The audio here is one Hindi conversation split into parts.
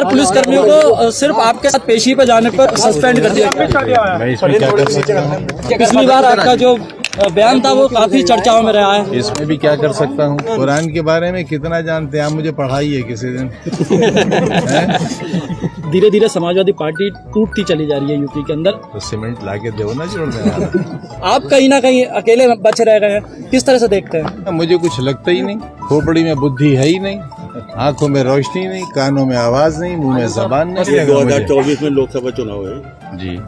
पुलिस कर्मियों को सिर्फ आपके साथ पेशी पे जाने पर सस्पेंड कर दिया गया। मैं इसमें क्या कर सकता हूँ? पिछली बार आपका जो बयान था वो काफी चर्चाओं में रहा है। इसमें भी क्या कर सकता हूँ? कुरान के बारे में कितना जानते हैं आप? मुझे पढ़ाइए किसी दिन। धीरे धीरे समाजवादी पार्टी टूटती चली जा रही है यूपी के अंदर। तो सीमेंट लाके दो ना जोड़ने वाला। आप कहीं ना कहीं अकेले बचे रह गए हैं, किस तरह से देखते हैं? मुझे कुछ लगता ही नहीं। खोपड़ी में बुद्धि है ही नहीं, आंखों में रोशनी नहीं, कानों में आवाज नहीं, मुंह में जबान नहीं। 2024 में लोकसभा चुनाव है जी,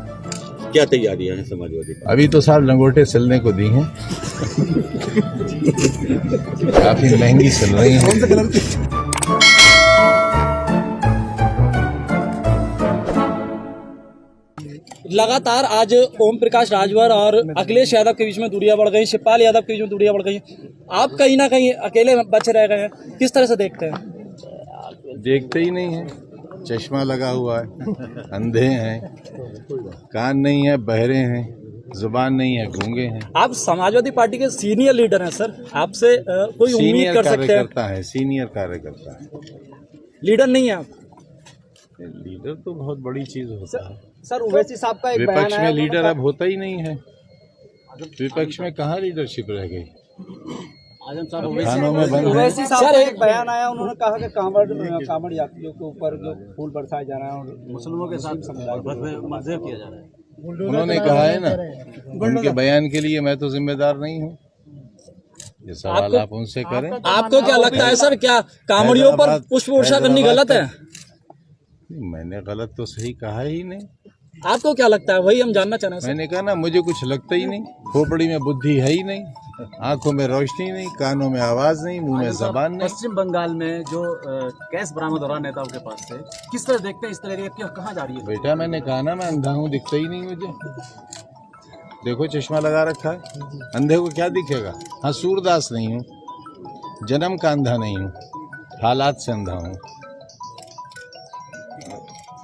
क्या तैयारियां हैं समाजवादी पार्टी? अभी तो साहब लंगोटे चलने को दी हैं। काफी महंगी चल रही हैं। लगातार आज ओम प्रकाश राजभर और अखिलेश यादव के बीच में दूरियां बढ़ गई, शिवपाल यादव के बीच में दूरियां बढ़ गई। आप कहीं ना कहीं अकेले बचे रह गए हैं, किस तरह से देखते हैं? देखते ही नहीं है। चश्मा लगा हुआ है, अंधे हैं, कान नहीं है, बहरे हैं, जुबान नहीं है, गूंगे हैं। आप समाजवादी पार्टी के सीनियर लीडर हैं सर, आपसे कोई उम्मीद कर सकते हैं? कार्यकर्ता है, सीनियर कार्यकर्ता है। लीडर नहीं है आप? लीडर तो बहुत बड़ी चीज होता है सर। ओवैसी साहब का एक बयान विपक्ष में आया, लीडर अब होता ही नहीं है। विपक्ष में कहाँ लीडरशिप रह गई? खानों में बंद है। ओवैसी साहब का एक बयान आया, उन्होंने कहा कि कांवड़ यात्रियों के ऊपर जो फूल बरसाया जा रहा है और मुस्लिमों के साथ मज़हब किया जा रहा है। उन्होंने कहा है ना, उनके बयान के लिए मैं तो जिम्मेदार नहीं हूँ। ये सवाल आप उनसे करें। आपको क्या लगता है सर, क्या कांवड़ियों पर पुष्प वर्षा करनी गलत है? मैंने गलत तो सही कहा ही नहीं। आपको क्या लगता है, वही हम जानना चाह रहे हैं। मैंने कहा ना, मुझे कुछ लगता ही नहीं। खोपड़ी में बुद्धि है ही नहीं, आंखों में रोशनी नहीं, कानों में आवाज नहीं, मुंह में जबान नहीं। पश्चिम बंगाल में जो कैश बरामद हो रहा नेताओं के पास से, किस तरह देखते हैं इस तरह की कहाँ जा रही है? बेटा मैंने कहा ना, मैं अंधा हूँ, दिखता ही नहीं मुझे। देखो चश्मा लगा रखा है, अंधे को क्या दिखेगा? हाँ, सूरदास नहीं हूँ, जन्म का अंधा नहीं हूँ, हालात से अंधा हूँ।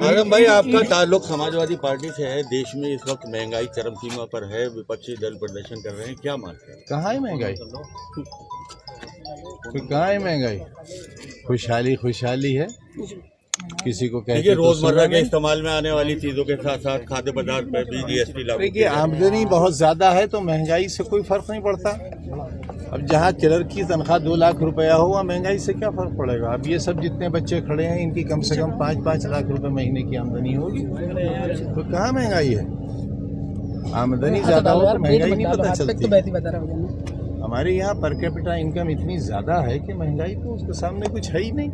आजम भाई, आपका ताल्लुक समाजवादी पार्टी से है। देश में इस वक्त महंगाई चरम सीमा पर है, विपक्षी दल प्रदर्शन कर रहे हैं, क्या मानते हैं? कहाँ है महंगाई? कहाँ है महंगाई? खुशहाली खुशहाली है। किसी को कहते देखिए, रोजमर्रा के इस्तेमाल में आने वाली चीजों के साथ साथ खाद्य पदार्थ पर भी जीएसटी लागू। देखिए, आमदनी बहुत ज्यादा है तो महंगाई से कोई फर्क नहीं पड़ता। अब जहाँ क्लर्क की तनख्वाह 2 लाख रुपया हो, वहाँ महंगाई से क्या फर्क पड़ेगा? अब ये सब जितने बच्चे खड़े हैं, इनकी कम से कम 5-5 लाख रुपए महीने की आमदनी होगी, तो कहाँ महंगाई है? आमदनी ज्यादा हो तो महंगाई नहीं पता चलती। हमारे यहाँ पर कैपिटा इनकम इतनी ज्यादा है कि महंगाई तो उसके सामने कुछ है ही नहीं।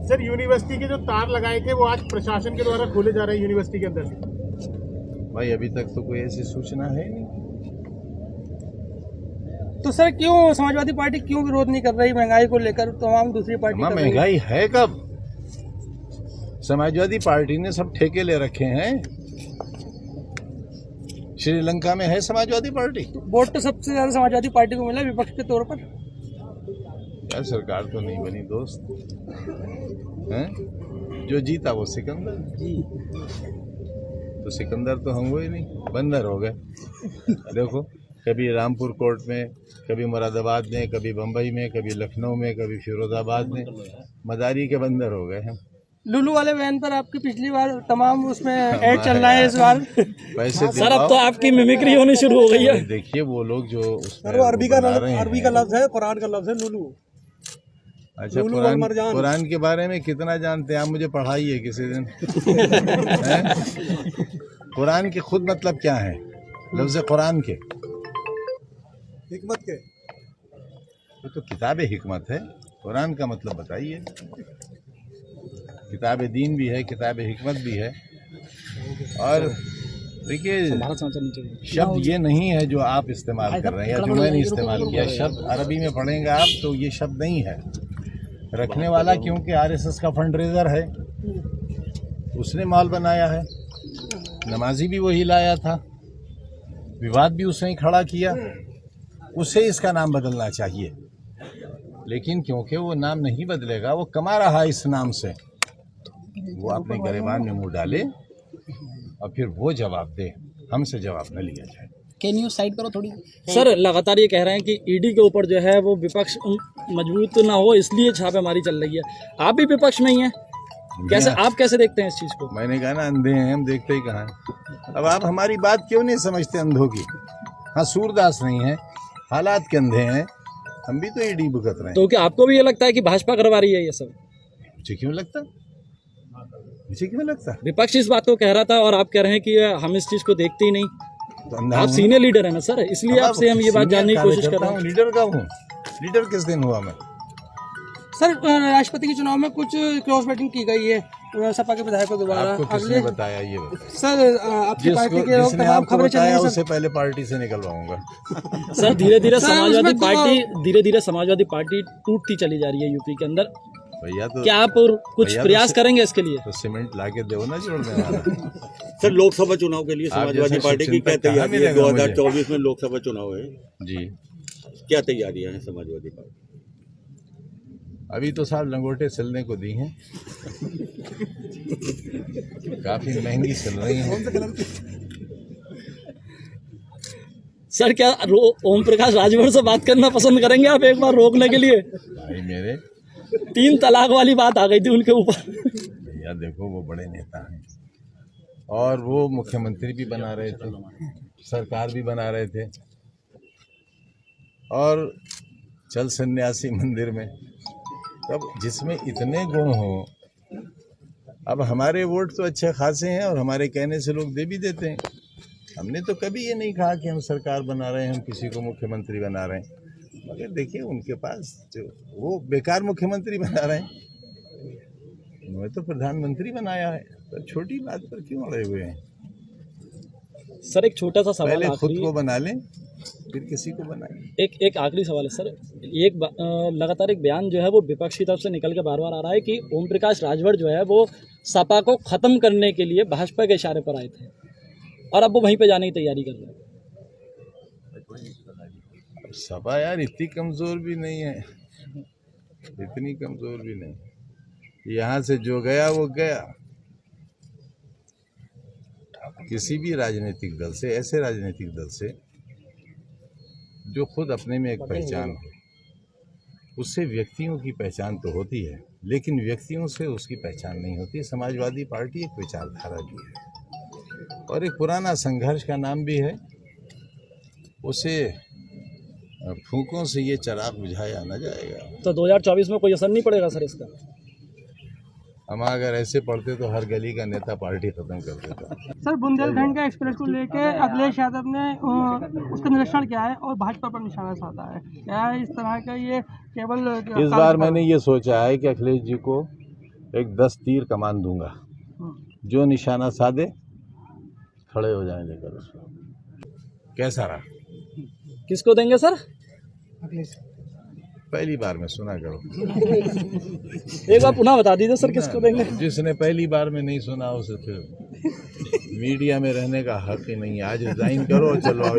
सर, यूनिवर्सिटी के जो तार लगाए थे वो आज प्रशासन के द्वारा खोले जा रहे हैं यूनिवर्सिटी के अंदर से। भाई अभी तक तो कोई ऐसी सूचना है नहीं। तो सर, क्यों समाजवादी पार्टी क्यों विरोध नहीं कर रही महंगाई को लेकर? तमाम दूसरी पार्टी महंगाई है कब? समाजवादी पार्टी ने सब ठेके ले रखे हैं। श्रीलंका में है समाजवादी पार्टी। वोट तो सबसे ज्यादा समाजवादी पार्टी को मिला विपक्ष के तौर पर। यार सरकार तो नहीं बनी दोस्त, हैं? जो जीता वो सिकंदर। तो सिकंदर तो हम हुए नहीं, बंदर हो गए। देखो, कभी रामपुर कोर्ट में, कभी मुरादाबाद में, कभी बम्बई में, कभी लखनऊ में, कभी फिरोजाबाद में, मदारी के बंदर हो गए हैं। लुलू वाले वैन पर आपकी पिछली बार तमाम उसमें ऐड चल रहा है, इस बार पैसे सर अब तो आपकी मिमिक्री होनी शुरू हो गई है। देखिए वो लोग जो उसमें अरबी का लफ्ज है, कुरान का लफ्ज है लुलू। अच्छा, कुरान के बारे में कितना जानते हैं आप? मुझे पढ़ाइए किसी दिन। कुरान के खुद मतलब क्या है? लफ्ज कुरान के हिकमत के, वो तो किताब हिकमत है। कुरान का मतलब बताइए। किताब दीन भी है, किताब हिकमत भी है। और देखिए, शब्द ये नहीं है जो आप इस्तेमाल कर रहे हैं या जो मैंने इस्तेमाल किया। शब्द अरबी में पढ़ेंगे आप तो ये शब्द नहीं है। रखने वाला क्योंकि आरएसएस का फंड रेजर है, उसने माल बनाया है। नमाजी भी वही लाया था, विवाद भी उसने ही खड़ा किया। उसे इसका नाम बदलना चाहिए, लेकिन क्योंकि वो नाम नहीं बदलेगा, वो कमा रहा है इस नाम से, वो अपने गिरेबान में मुंह डाले और फिर वो जवाब दे, हमसे जवाब न लिया जाए। के न्यूज़ साइड करो थोड़ी। सर लगातार ये कह रहे हैं कि ईडी के ऊपर जो है वो विपक्ष मजबूत ना हो, इसलिए छापेमारी चल रही है। आप भी विपक्ष में ही हैं? कैसे आप कैसे देखते हैं इस चीज को? मैंने कहा ना, अंधे हैं हम, देखते ही कहाँ हैं। अब आप हमारी बात क्यों नहीं समझते अंधों की? हाँ, सूरदास नहीं है, हालात के अंधे हैं, हम भी तो ईडी भुगत रहे हैं। तो क्या आपको भी ये लगता है कि भाजपा करवा रही है ये सब? मुझे क्यों लगता? मुझे क्यों लगता? विपक्ष इस बात को कह रहा था और आप कह रहे हैं कि हम इस चीज को देखते ही नहीं। तो अंधा आप हूं। सीनियर लीडर है ना सर, इसलिए अब आपसे हम ये बात सीनियर जानने की कोशिश कर कार्यकर्ता रहे हूं, हैं। लीडर का हूँ। लीडर किस दिन हुआ मैं? सर राष्ट्रपति के चुनाव में कुछ क्रॉस वोटिंग की गई है सपा के विधायकों द्वारा। आपको किसने बताया ये बताया? सर आपकी पार्टी के लोग जिसने तमाम आपको खबरें चल रही बताया हैं उससे पहले पार्टी से निकलवाऊंगा। सर धीरे धीरे सर, समाजवादी उसमें पार्टी धीरे धीरे समाजवादी पार्टी टूटती चली जा रही है यूपी के अंदर। भैया तो क्या आप और कुछ भैया तो प्रयास करेंगे इसके लिए? तो सीमेंट लाके दो ना जोड़ने वाला। सर लोकसभा चुनाव के लिए आप समाजवादी जैसे पार्टी की क्या शिक्षण कहाँ तैयारी है? मिलेगा मुझे? 2024 में लोकसभा चुनाव है, जी, क्या तैयारियां हैं समाजवादी पार्टी? अभी तो साहब लंगोटे चलने को दी हैं, काफी महंगी चल रही हैं। सर क्या ओम प्रकाश राजभर से बात करना पसंद करेंगे आप एक बार रोकने के लिए? भाई मेरे 3 तलाक वाली बात आ गई थी उनके ऊपर। भैया देखो, वो बड़े नेता हैं और वो मुख्यमंत्री भी बना रहे थे, सरकार भी बना रहे थे, और चल सन्यासी मंदिर में। तब जिसमें इतने गुण हो, अब हमारे वोट तो अच्छे खासे हैं और हमारे कहने से लोग दे भी देते हैं। हमने तो कभी ये नहीं कहा कि हम सरकार बना रहे हैं, हम किसी को मुख्यमंत्री बना रहे हैं। मगर देखिए उनके पास जो वो बेकार मुख्यमंत्री बना रहे हैं, उन्होंने तो प्रधानमंत्री बनाया है, तो छोटी बात पर क्यों अड़े हुए हैं? सर एक छोटा सा सवाल पहले खुद आखिरी, को बना लें फिर किसी को बनाएं। एक आखिरी सवाल है सर। लगातार एक बयान जो है वो विपक्ष की तरफ से निकल के बार बार आ रहा है कि ओम प्रकाश राजभर जो है वो सपा को खत्म करने के लिए भाजपा के इशारे पर आए थे और अब वो वहीं पे जाने की तैयारी कर रहे हैं। सपा यार इतनी कमजोर भी नहीं है, इतनी कमजोर भी नहीं। यहाँ से जो गया वो गया। किसी भी राजनीतिक दल से, ऐसे राजनीतिक दल से जो खुद अपने में एक पहचान हो, उससे व्यक्तियों की पहचान तो होती है, लेकिन व्यक्तियों से उसकी पहचान नहीं होती। समाजवादी पार्टी एक विचारधारा भी है और एक पुराना संघर्ष का नाम भी है। उसे फूकों से ये चिराग बुझाया न जाएगा। तो 2024 में कोई असर नहीं पड़ेगा सर इसका? हम अगर ऐसे पढ़ते तो हर गली का नेता पार्टी खत्म कर देता। सर बुंदेलखंड का एक्सप्रेस को लेके अखिलेश यादव ने उसका निरीक्षण किया है और भाजपा पर निशाना साधा है। क्या इस तरह का ये केवल इस बार मैंने ये सोचा है कि अखिलेश जी को एक 10 तीर कमान दूंगा, जो निशाना साधे खड़े हो जाए लेकर उसको। कैसा रहा? किसको देंगे सर? पहली बार में सुना करो। एक बार पुनः बता दीजिए सर किसको देंगे? जिसने पहली बार में नहीं सुना उसे फिर मीडिया में रहने का हक ही नहीं। आज रिजाइन करो, चलो आओ।